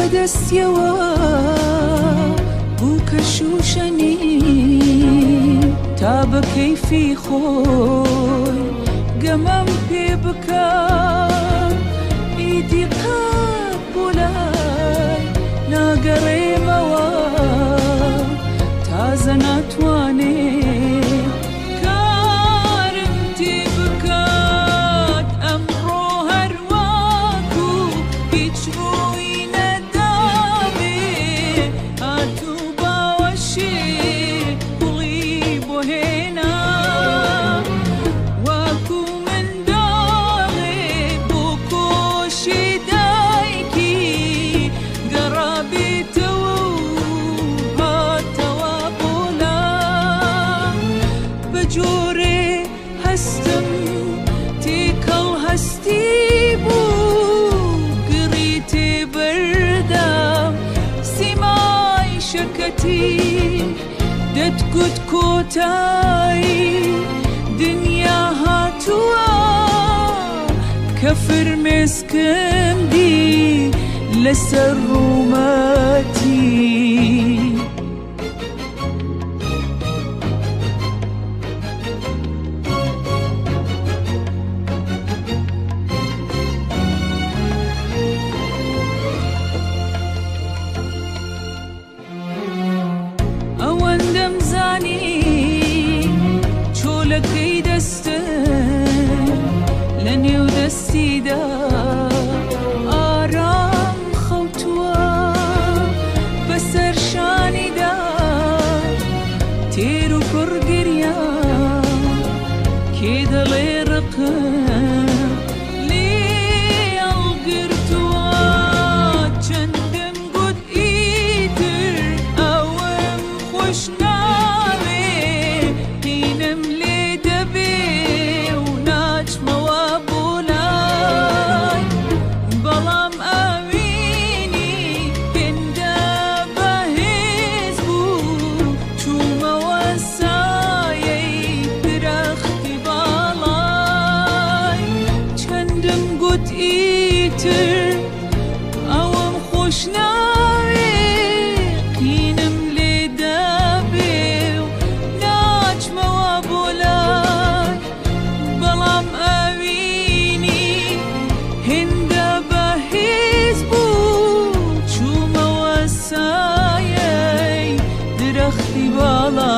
بەدەستیەوە بوو کەشوشەنی تا بە کەیفی خۆی گەمەم پێ بکە ئیدی قەت بۆ لای ناگەڕێمەوە تازە ناتوانێ کارم تێ بکات ئەمڕۆ هەرواکو هیچ ڕووی نەدابێ هاتوو باوەشێ کوڵی بۆ هێنا واکو منداڵێ بۆ کۆشی دایکی گەڕابێتەوە و هاتەوە بۆلام بە جۆرێ هەستم تێکەڵ هەستی بوو گڕی تێبەردام سیمای شەکەتی دەتگوت کۆتایی دنیا هاتووە کە فرمێسکم دی لەسەر ڕوومەتی ئەوەندەم زانی چۆلەکەی دەستم لە نێو دەستیدا ئارام خەوتووە بەسەر شانیدا تێر و پڕ گریان کێ دەڵێ ڕقم لێ هەڵگرتووە چەندم گوت ئیتر ئەوەم خۆش ناوێ هینم لێ دەبێ و ناچمەوە بۆ لای بەڵام ئەوینی هێندە بەهێز بوو چوومەوە سایەی درەختی باڵای چەندم گوت ئیتر ئەوەم خۆش ناوێ قینم لێ دەبێ و ناچمەوە بۆ لای بەڵام ئەوینی هێندە بەهێز بوو چوومەوە سایەی درەختی باڵای